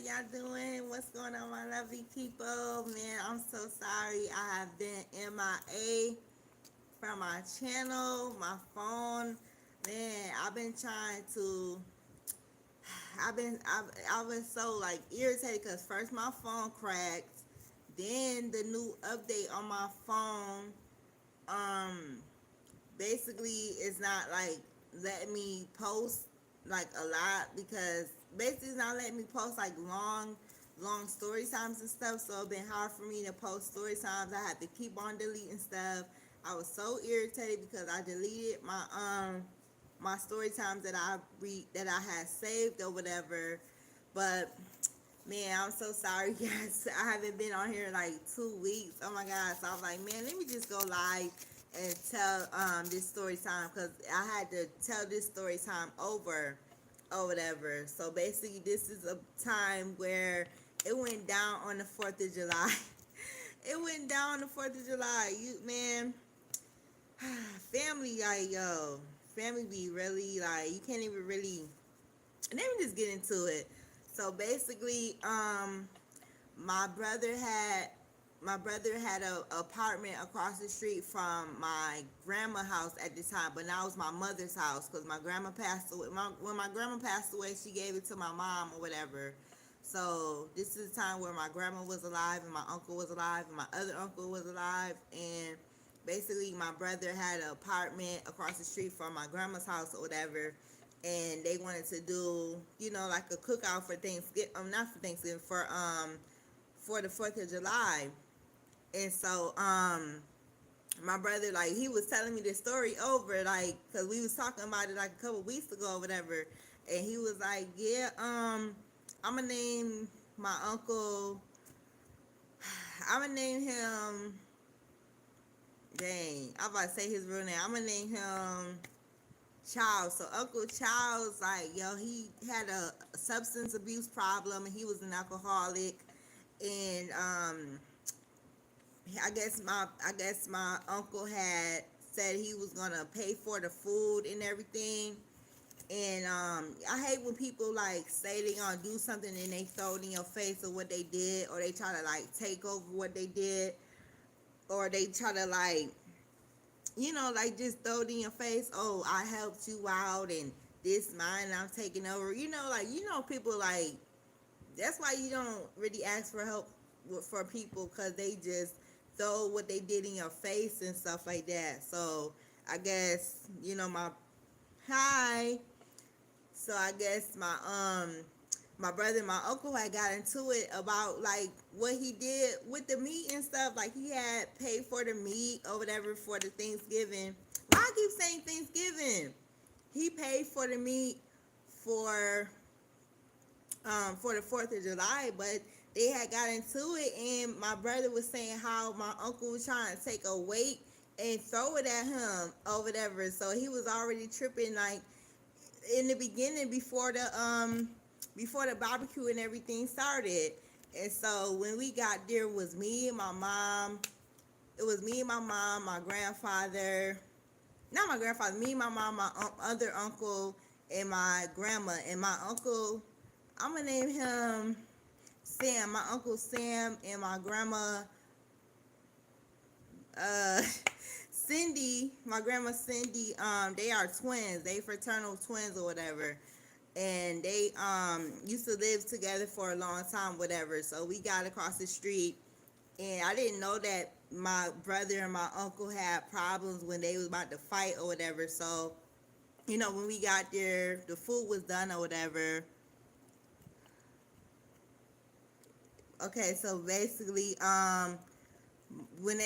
y'all doing? What's going on, my lovely people? Man, I'm so sorry. I have been MIA from my channel, my phone. Man, I've been trying to. I've been so like irritated because first my phone cracked, then the new update on my phone. Um, basically it's not like letting me post like a lot because basically it's not letting me post like long story times and stuff, so it's been hard for me to post story times. I had to keep on deleting stuff. I was so irritated because I deleted my story times that I had saved or whatever. But man, I'm so sorry, guys. I haven't been on here in like 2 weeks. Oh my god! So I was like, man, let me just go live and tell this story time because I had to tell this story time over or whatever. So basically, this is a time where it went down on the 4th of July. It went down on the 4th of July. You man, family like yo, family be really like you can't even really. Let me just get into it. So basically, my brother had my brother had a apartment across the street from my grandma's house at the time, but now it's my mother's house because my grandma passed away. When my grandma passed away, she gave it to my mom or whatever. So this is the time where my grandma was alive and my uncle was alive and my other uncle was alive, and basically my brother had an apartment across the street from my grandma's house or whatever, and they wanted to do, like a cookout for Thanksgiving. Not for Thanksgiving, for the 4th of July. And so, my brother, like, he was telling me this story over, like, cause we was talking about it like a couple weeks ago or whatever, and he was like, yeah, I'm gonna name my uncle. I'm gonna name him. Dang, I'm about to say his real name. I'm gonna name him Charles. So Uncle Charles, like, yo, he had a substance abuse problem and he was an alcoholic. And I guess my uncle had said he was gonna pay for the food and everything. And I hate when people like say they gonna do something and they throw it in your face of what they did, or they try to like take over what they did, or they try to like like just throw it in your face. Oh, I helped you out, and this mine, and I'm taking over. People like that's why you don't really ask for help for people because they just throw what they did in your face and stuff like that. So I guess my hi. So I guess my brother and my uncle had got into it about like what he did with the meat and stuff. Like he had paid for the meat or whatever for the Thanksgiving. Why I keep saying Thanksgiving? He paid for the meat for the 4th of July, but they had got into it, and my brother was saying how my uncle was trying to take a weight and throw it at him or whatever. So he was already tripping like in the beginning before the barbecue and everything started. And so when we got there, it was me and my mom. It was me and my mom, my grandfather. Not my grandfather. Me, my mom, my other uncle, and my grandma. And my uncle, I'm gonna name him Sam. My uncle Sam and my grandma, uh, Cindy. My grandma Cindy. They are twins. They fraternal twins or whatever, and they used to live together for a long time, whatever. So we got across the street, and I didn't know that my brother and my uncle had problems when they was about to fight or whatever. So when we got there, the food was done or whatever. Okay, so basically, when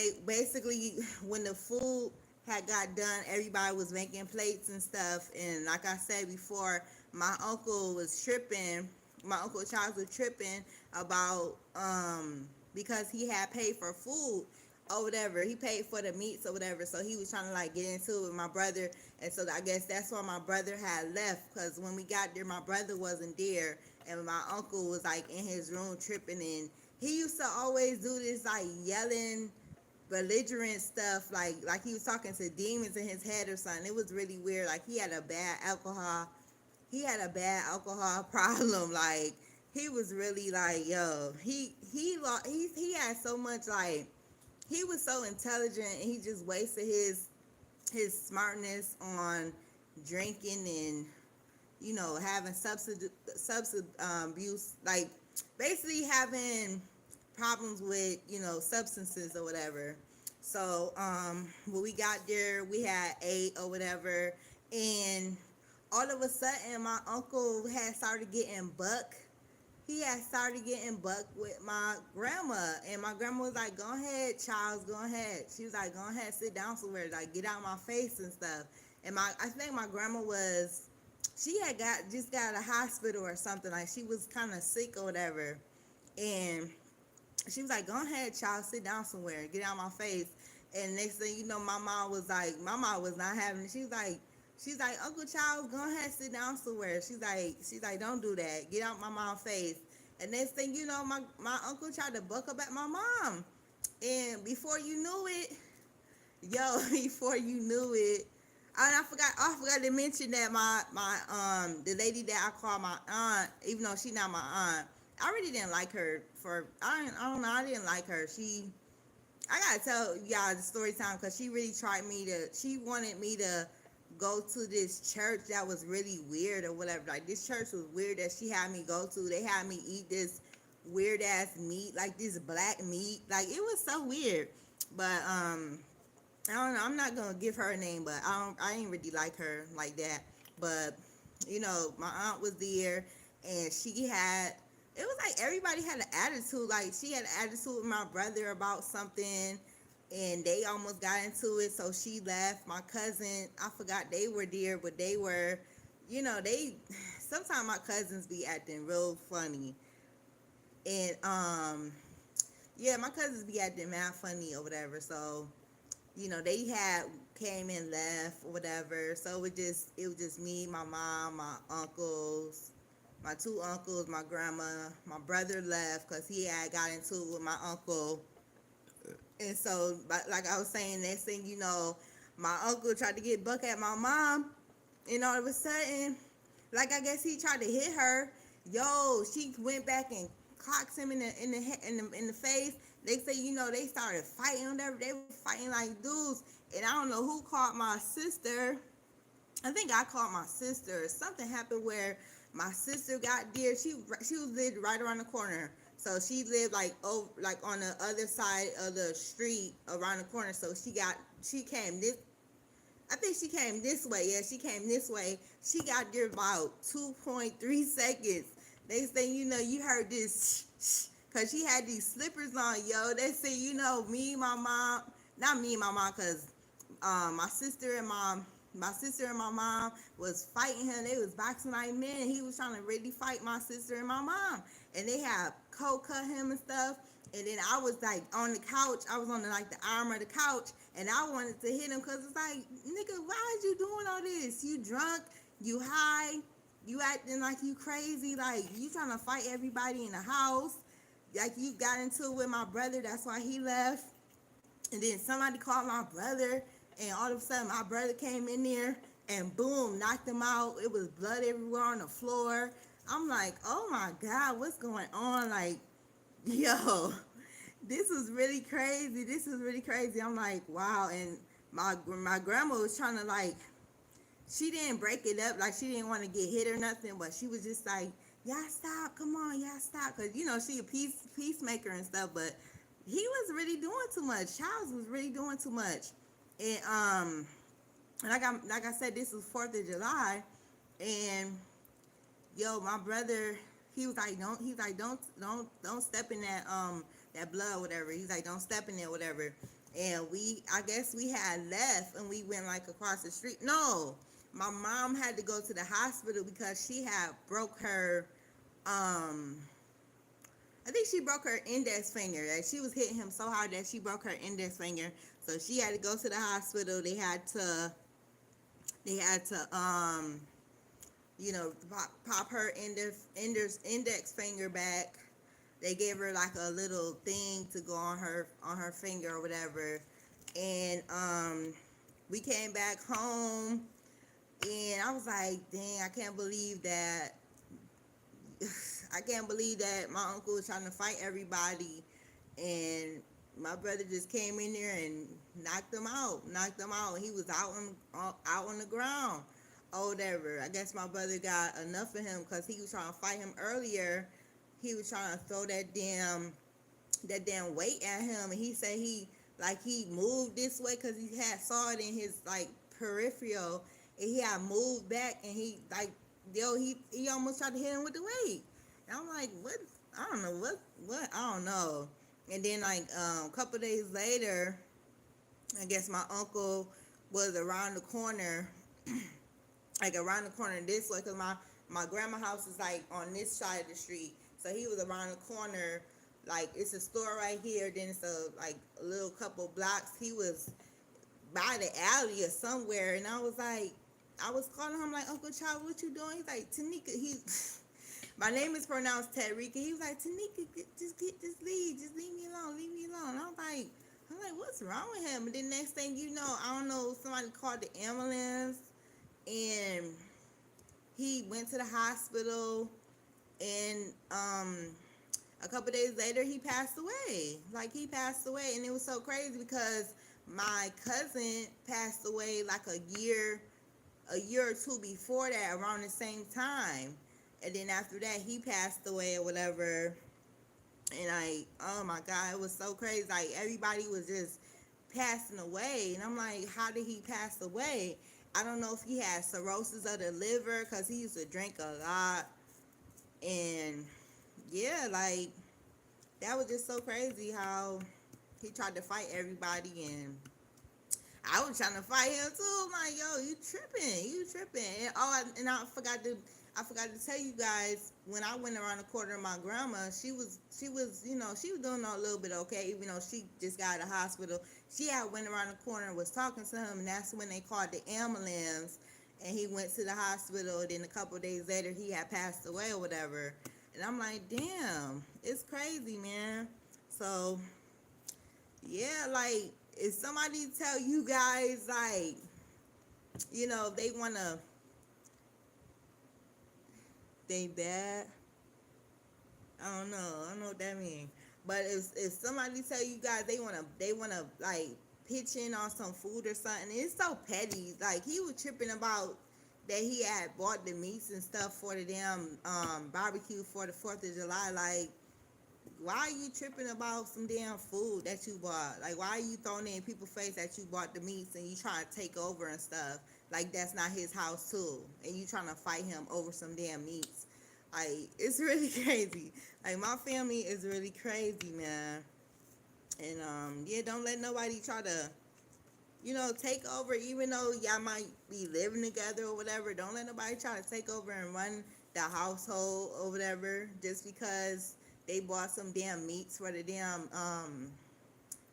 the food had got done, everybody was making plates and stuff. And like I said before, my uncle was tripping. My uncle Charles was tripping about because he had paid for food or whatever. He paid for the meats or whatever. So he was trying to like get into it with my brother. And so I guess that's why my brother had left, because when we got there, my brother wasn't there, and my uncle was like in his room tripping. And he used to always do this like yelling belligerent stuff, like he was talking to demons in his head or something. It was really weird. Like he had a bad alcohol problem. Like he was really like, yo, he had so much, like, he was so intelligent, and he just wasted his smartness on drinking and, having substance abuse, like basically having problems with, substances or whatever. So when we got there, we had ate or whatever, and all of a sudden my uncle had started getting buck. He had started getting buck with my grandma, and my grandma was like, "Go ahead, Charles, go ahead." She was like, "Go ahead, sit down somewhere, like get out my face and stuff." And I think my grandma was, she had just got out of hospital or something, like she was kind of sick or whatever, and she was like, "Go ahead, child, sit down somewhere, get out my face." And next thing you know, my mom was not having it. She's like, "Uncle Charles, go ahead, sit down somewhere." She's like, "Don't do that, get out my mom's face." And next thing you know, my uncle tried to buck up at my mom, and before you knew it, yo, before you knew it, and I forgot to mention that the lady that I call my aunt, even though she not my aunt, I really didn't like her I don't know, I didn't like her. I gotta tell y'all the story time, because she really she wanted me to go to this church that was really weird or whatever. Like, this church was weird that she had me go to. They had me eat this weird ass meat, like this black meat. Like, it was so weird. But I don't know. I'm not gonna give her a name, but I ain't really like her like that. But my aunt was there, and she had. It was like everybody had an attitude. Like, she had an attitude with my brother about something, and they almost got into it. So she left. My cousin, I forgot they were there, but they were, they. Sometimes my cousins be acting real funny, and yeah, my cousins be acting mad funny or whatever. So they had came and left or whatever. So it was just me, my mom, my uncles, my two uncles, my grandma. My brother left because he had got into it with my uncle. And so, like I was saying, next thing you know, my uncle tried to get buck at my mom, and all of a sudden, like, I guess he tried to hit her. Yo, she went back and clocks him in the face. They say, they started fighting. Whatever, they were fighting like dudes. And I don't know who called my sister. I think I called my sister. Something happened where my sister got there. She was lived right around the corner. So she lived like on the other side of the street around the corner. So she came this. I think she came this way. Yeah, she came this way. She got there about 2.3 seconds. They say, you heard this, because she had these slippers on, yo. They say, me, my mom, not me and my mom, because my sister and my mom was fighting him. They was boxing like men, and he was trying to really fight my sister and my mom. And they had cold cut him and stuff. And then I was like on the couch. I was on the arm of the couch, and I wanted to hit him because it's like, nigga, why is you doing all this? You drunk? You high? You acting like you crazy? Like, you trying to fight everybody in the house? Like, you got into it with my brother. That's why he left. And then somebody called my brother, and all of a sudden my brother came in there and boom, knocked him out. It was blood everywhere on the floor. I'm like, oh my God, what's going on? Like, yo, this was really crazy. This is really crazy. I'm like, wow. And my grandma was trying to, like, she didn't break it up. Like, she didn't want to get hit or nothing, but she was just like, y'all stop, come on, y'all stop. Because, she a peacemaker and stuff, but he was really doing too much. Charles was really doing too much. And like I said, this was 4th of July, and yo, my brother, he was like, don't step in that blood or whatever. He's like, don't step in it, whatever. And I guess we had left, and we went like across the street. No, my mom had to go to the hospital because she had broke her, I think she broke her index finger. Like, she was hitting him so hard that she broke her index finger. So she had to go to the hospital. They had to pop her index finger back. They gave her like a little thing to go on her finger or whatever. And we came back home, and I was like, dang, I can't believe that. I can't believe that my uncle was trying to fight everybody, and my brother just came in there and knocked him out. He was out on the ground or whatever. I guess my brother got enough of him because he was trying to fight him earlier. He was trying to throw that damn weight at him, and he said he moved this way because he had saw it in his like peripheral, and he had moved back, and he almost tried to hit him with the weight. And I'm like, what? I don't know what I don't know. And then like a couple days later, I guess my uncle was around the corner, like around the corner this way, because my grandma's house is like on this side of the street. So he was around the corner, like it's a store right here, then it's a little couple blocks. He was by the alley or somewhere, and I was calling him like, Uncle Charles, what you doing? He's like, Tanika, my name is pronounced Tariqa. He was like, Tanika, just leave me alone. I'm like, what's wrong with him? And then next thing you know, I don't know, somebody called the ambulance, and he went to the hospital, and a couple days later he passed away. And it was so crazy because my cousin passed away like a year or two before that, around the same time. And then after that he passed away or whatever. And oh my God, it was so crazy. Like everybody was just passing away, and I'm like, how did he pass away? I don't know if he had cirrhosis of the liver because he used to drink a lot. And yeah, like that was just so crazy how he tried to fight everybody, and I was trying to fight him too. I'm like, yo, you tripping. And I forgot to tell you guys, when I went around the corner of my grandma, she was she was doing a little bit okay, even though she just got out of the hospital. She had went around the corner and was talking to him, and that's when they called the ambulance, and he went to the hospital. Then a couple of days later, he had passed away or whatever. And I'm like, damn, it's crazy, man. So yeah, like if somebody tell you guys like, they wanna they bad. I don't know what that means. But if somebody tell you guys they wanna like pitch in on some food or something, it's so petty. Like he was tripping about that he had bought the meats and stuff for the damn barbecue for the 4th of July. Like, why are you tripping about some damn food that you bought? Like, why are you throwing in people's face that you bought the meats and you trying to take over and stuff? Like, that's not his house too, and you trying to fight him over some damn meats. Like, it's really crazy. Like, my family is really crazy, man. And yeah, don't let nobody try to take over, even though y'all might be living together or whatever. Don't let nobody try to take over and run the household or whatever just because they bought some damn meats for the damn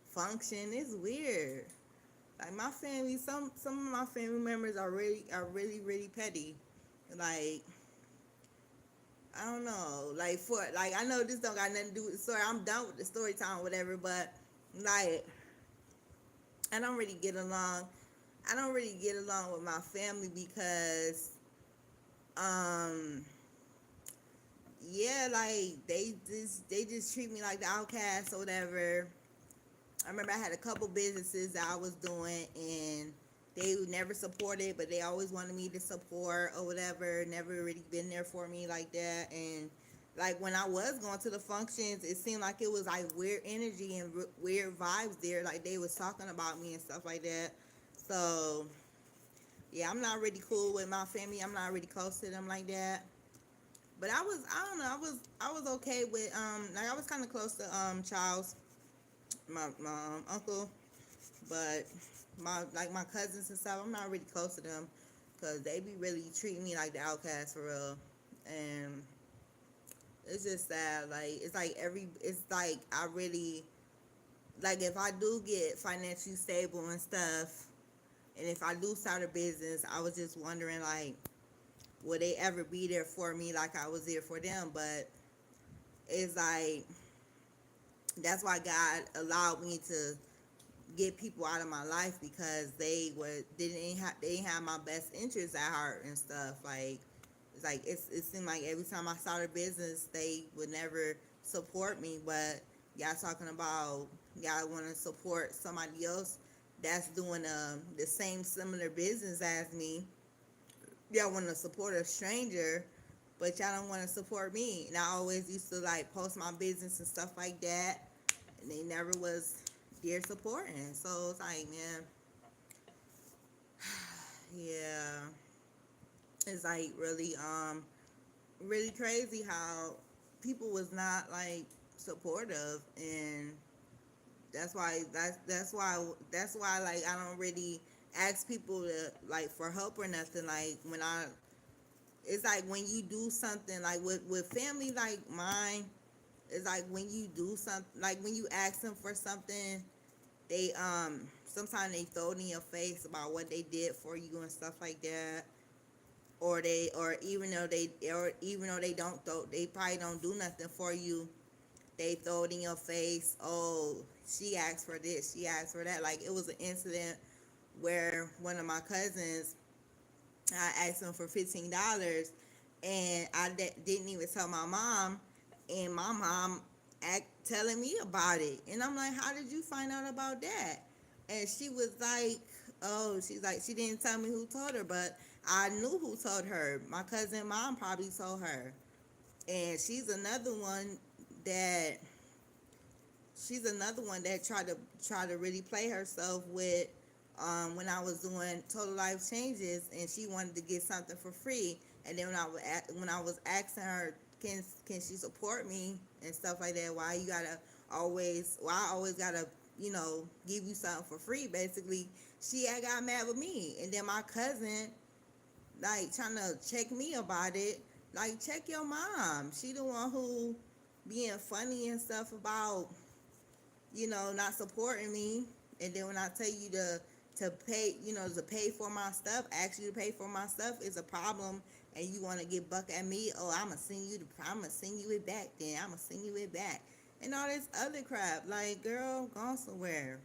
function. It's weird. Like my family, some of my family members are really petty. Like, I don't know. Like I know this don't got nothing to do with the story. I'm done with the story time or whatever, but like I don't really get along. I don't really get along with my family because yeah, like they just treat me like the outcast or whatever. I remember I had a couple businesses that I was doing, and they never supported, but they always wanted me to support or whatever. Never really been there for me like that. And like when I was going to the functions, it seemed like it was like weird energy and weird vibes there. Like they was talking about me and stuff like that. So yeah, I'm not really cool with my family. I'm not really close to them like that. But I don't know, I was okay with like I was kind of close to Charles, my uncle, but my cousins and stuff, I'm not really close to them because they be really treating me like the outcast for real. And it's just sad. Like it's like I really, like if I do get financially stable and stuff, and if I do start a business, I was just wondering like, will they ever be there for me like I was there for them? But it's like, that's why God allowed me to get people out of my life, because they didn't have my best interests at heart and stuff. Like It's like it seemed like every time I started a business, they would never support me. But y'all talking about y'all want to support somebody else that's doing the same similar business as me. Y'all want to support a stranger, but y'all don't want to support me. And I always used to like post my business and stuff like that, and they never was there supporting. So it's like, man, yeah, it's like really crazy how people was not like supportive, and that's why like I don't really ask people to like for help or nothing. Like when I it's like when you do something like with family like mine, it's like when you do something like when you ask them for something, they sometimes they throw it in your face about what they did for you and stuff like that. Or even though they don't throw, they probably don't do nothing for you, they throw it in your face. Oh, she asked for this, she asked for that. Like it was an incident where one of my cousins, I asked him for $15, and didn't even tell my mom, and my mom telling me about it, and I'm like, how did you find out about that? And she was like, oh, she's like, she didn't tell me who told her, but I knew who told her. My cousin mom probably told her, and that she's another one that tried to really play herself with when I was doing total life changes, and she wanted to get something for free. And then when I was asking her, can she support me and stuff like that, why I always gotta give you something for free, basically, she had got mad with me. And then my cousin like trying to check me about it. Like, check your mom. She the one who being funny and stuff about not supporting me. And then when I tell you to pay for my stuff, ask you to pay for my stuff is a problem, and you want to get buck at me. Oh, I'ma send you it back. Then I'ma send you it back, and all this other crap. Like, girl, gone somewhere.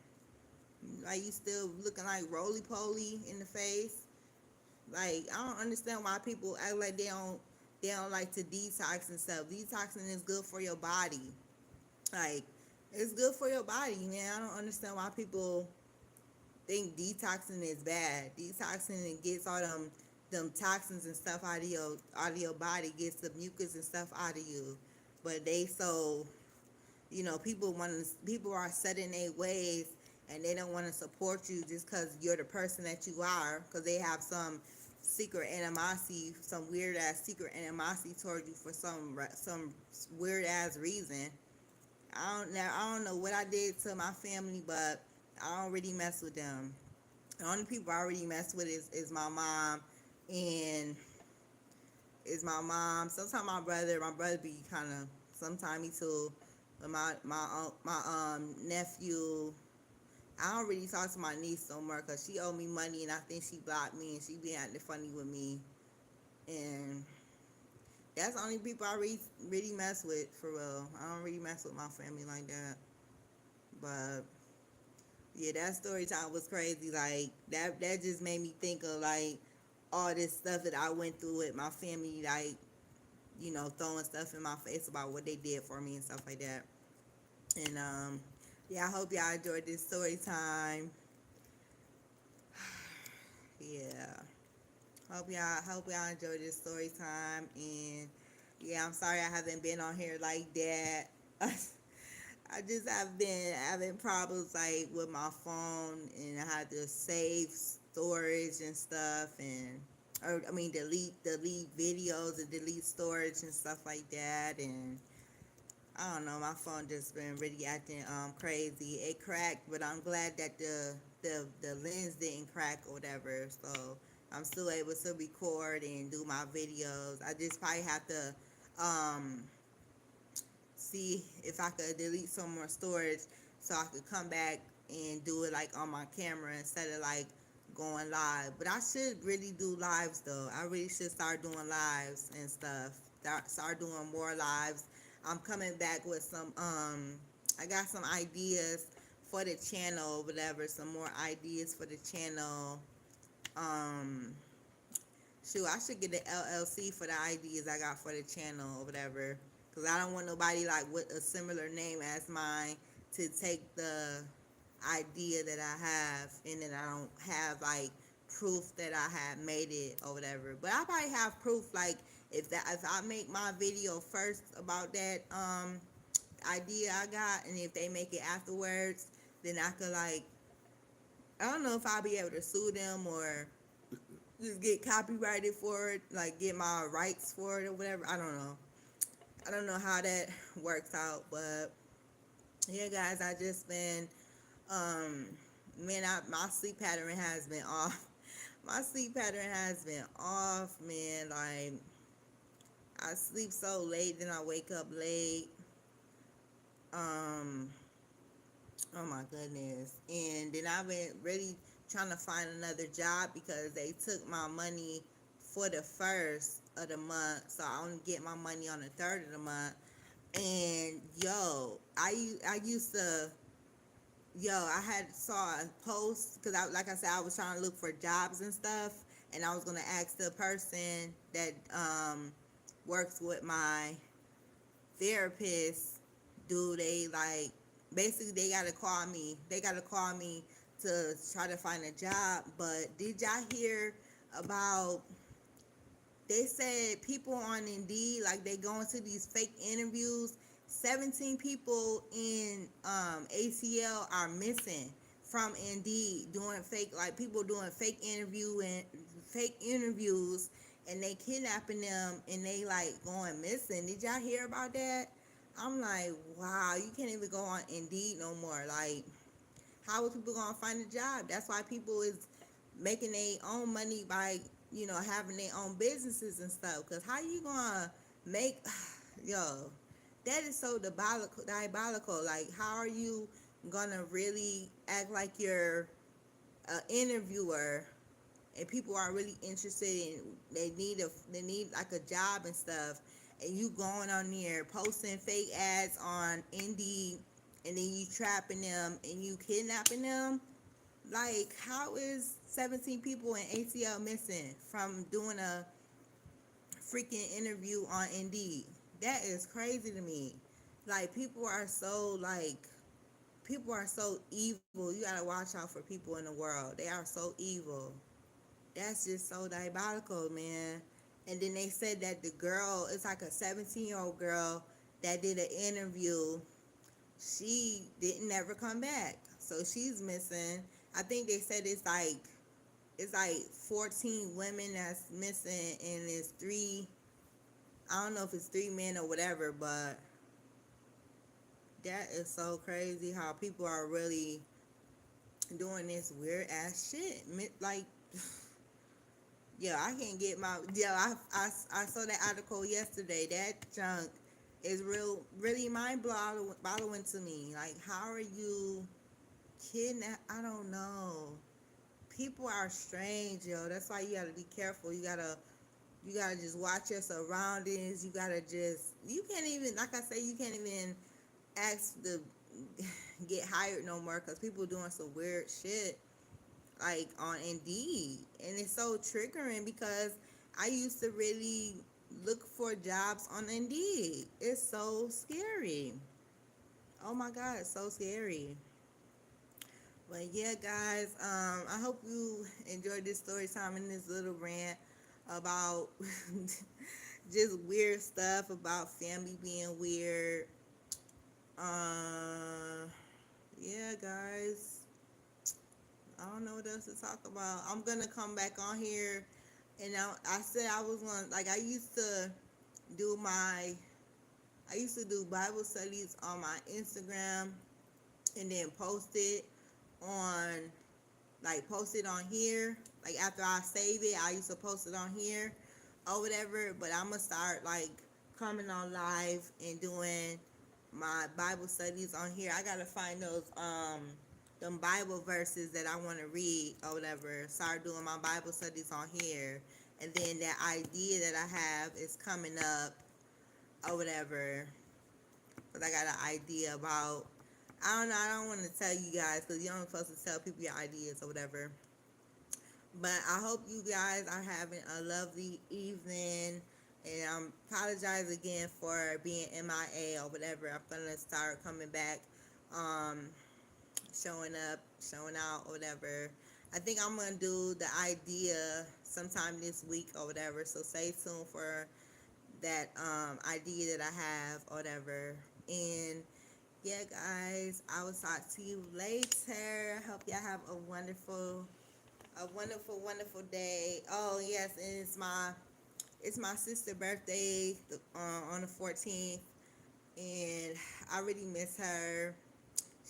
Like, you still looking like roly poly in the face. Like, I don't understand why people act like they don't like to detox and stuff. Detoxing is good for your body. Like, it's good for your body, man. I don't understand why people think detoxing is bad. Detoxing, it gets all them toxins and stuff out of your body, gets the mucus and stuff out of you. But people are set in their ways, and they don't want to support you just because you're the person that you are, because they have some secret animosity, some weird ass secret animosity toward you for some weird ass reason. I don't know what I did to my family, but I don't really mess with them. The only people I really mess with is my mom, and is my mom. Sometimes my brother be kind of, sometimes he too. But my nephew, I don't really talk to my niece so much because she owe me money, and I think she blocked me, and she be acting funny with me. And that's the only people I really mess with, for real. I don't really mess with my family like that. But yeah, that story time was crazy. Like, that just made me think of like all this stuff that I went through with my family, like, throwing stuff in my face about what they did for me and stuff like that. And yeah, I hope y'all enjoyed this story time. Yeah. Hope y'all enjoyed this story time. And yeah, I'm sorry I haven't been on here like that. I just have been having problems like with my phone, and I had to save storage and stuff, and or I mean delete videos and delete storage and stuff like that. And I don't know, my phone just been really acting crazy. It cracked, but I'm glad that the lens didn't crack or whatever. So I'm still able to record and do my videos. I just probably have to see if I could delete some more storage so I could come back and do it like on my camera instead of like going live. But I should really do lives though. I really should start doing lives and stuff. Start doing more lives. I'm coming back with some I got some ideas for the channel, whatever, some more ideas for the channel. Um Shoot, I should get the LLC for the ideas I got for the channel or whatever. Cause I don't want nobody like with a similar name as mine to take the idea that I have and then I don't have like proof that I had made it or whatever. But I probably have proof like if I make my video first about that idea I got and if they make it afterwards, then I could like I don't know if I'll be able to sue them or just get copyrighted for it, like get my rights for it or whatever. I don't know. I don't know how that works out, but yeah, guys, I just been, um, man, my sleep pattern has been off. My sleep pattern has been off, man. Like I sleep so late, then I wake up late. Um, oh my goodness, and then I've been really trying to find another job because they took my money for the first of the month, so I only get my money on the third of the month. And yo, I used to I had saw a post because like I said, I was trying to look for jobs and stuff, and I was gonna ask the person that works with my therapist, do they like basically they gotta call me to try to find a job. But did y'all hear about they said people on Indeed, like they go into these fake interviews. 17 people in ACL are missing from Indeed doing fake, like people doing fake interviews, and they kidnapping them and they like going missing. Did y'all hear about that? I'm like, wow, you can't even go on Indeed no more. Like, how are people gonna find a job? That's why people is making their own money by having their own businesses and stuff. Cause how you gonna make yo? That is so diabolical. Like, how are you gonna really act like you're an interviewer and people are really interested in they need like a job and stuff, and you going on there posting fake ads on Indeed, and then you trapping them and you kidnapping them? Like, how is 17 people in ATL missing from doing a freaking interview on Indeed? That is crazy to me. Like, people are so evil. You gotta watch out for people in the world. They are so evil. That's just so diabolical, man. And then they said that the girl, it's like a 17-year-old girl that did an interview. She didn't ever come back, so she's missing. I think they said it's like 14 women that's missing, and it's three. I don't know if it's three men or whatever, but that is so crazy how people are really doing this weird ass shit. Like, yeah, I can't get my I saw that article yesterday. That junk is really mind boggling to me. Like, how are you kidnap? I don't know. People are strange, yo. That's why you gotta be careful. You gotta just watch your surroundings. You can't even, like I say, you can't even ask to get hired no more because people doing some weird shit like on Indeed, and it's so triggering because I used to really look for jobs on Indeed. It's so scary. Oh my god, it's so scary. But yeah, guys, I hope you enjoyed this story time and this little rant about just weird stuff about family being weird. Yeah, guys, I don't know what else to talk about. I'm gonna come back on here, and I said I was gonna, like, do my I used to do Bible studies on my Instagram and then on post it on here. Like, after I save it, I used to post it on here or whatever. But I'm gonna start like coming on live and doing my Bible studies on here. I gotta find those them Bible verses that I want to read or whatever. Start doing my Bible studies on here, and then that idea that I have is coming up or whatever. But I got an idea about. I don't know. I don't want to tell you guys because you're only supposed to tell people your ideas or whatever. But I hope you guys are having a lovely evening. And apologize again for being MIA or whatever. I'm gonna start coming back, um, showing up, showing out, or whatever. I think I'm gonna do the idea sometime this week or whatever. So stay tuned for that idea that I have or whatever. And yeah, guys, I will talk to you later. Hope y'all have a wonderful day. Oh yes, and it's my sister's birthday on the 14th, and I really miss her.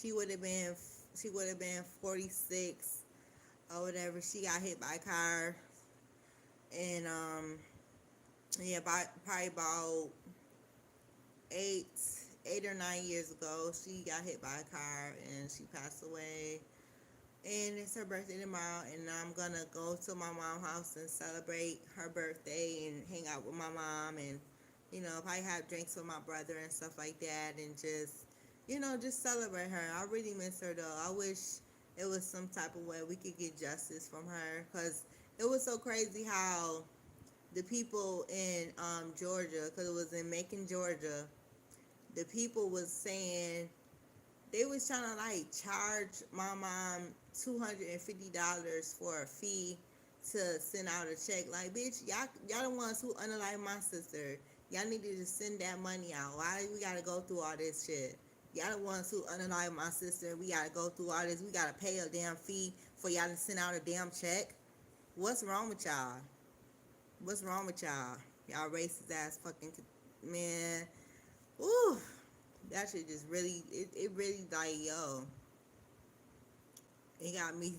She would have been she would have been 46 or whatever. She got hit by a car, and yeah, probably about eight 8 or 9 years ago, she got hit by a car and she passed away. And it's her birthday tomorrow, and I'm gonna go to my mom's house and celebrate her birthday and hang out with my mom, and probably have drinks with my brother and stuff like that, and just celebrate her. I really miss her though. I wish it was some type of way we could get justice from her, because it was so crazy how the people in Georgia, because it was in Macon, Georgia, the people was saying they was trying to like charge my mom $250 for a fee to send out a check. Like, bitch, y'all the ones who unalive my sister. Y'all needed to send that money out. Why we gotta go through all this shit? Y'all the ones who unalive my sister. We gotta go through all this. We gotta pay a damn fee for y'all to send out a damn check. What's wrong with y'all? What's wrong with y'all? Y'all racist ass fucking man. Ooh, that shit just really, it really like, yo, it got me.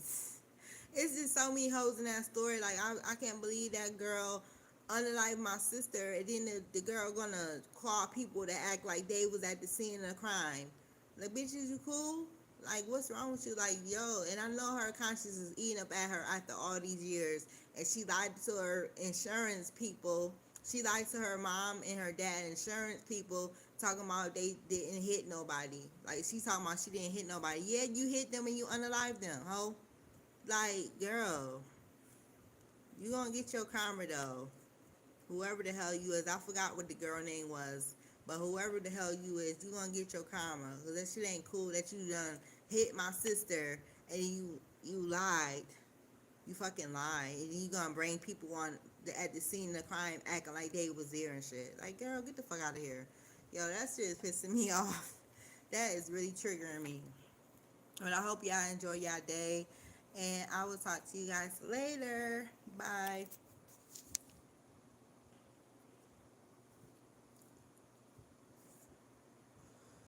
It's just so many hoes in that story. Like, I can't believe that girl, unlike my sister, and then the girl gonna call people to act like they was at the scene of the crime. Like, bitches, you cool? Like, what's wrong with you? Like, yo, and I know her conscience is eating up at her after all these years, and she lied to her insurance people. She lied to her mom and her dad insurance people, talking about they didn't hit nobody. Like, she talking about she didn't hit nobody. Yeah, you hit them and you unalived them, ho. Like, girl, you gonna get your karma though. Whoever the hell you is, I forgot what the girl name was, but whoever the hell you is, you gonna get your karma. Cause that shit ain't cool that you done hit my sister and you lied. You fucking lied, and you gonna bring people on at the scene of the crime acting like they was there and shit. Like, girl, get the fuck out of here. Yo, that shit is pissing me off. That is really triggering me. But I hope y'all enjoy y'all day, and I will talk to you guys later. Bye.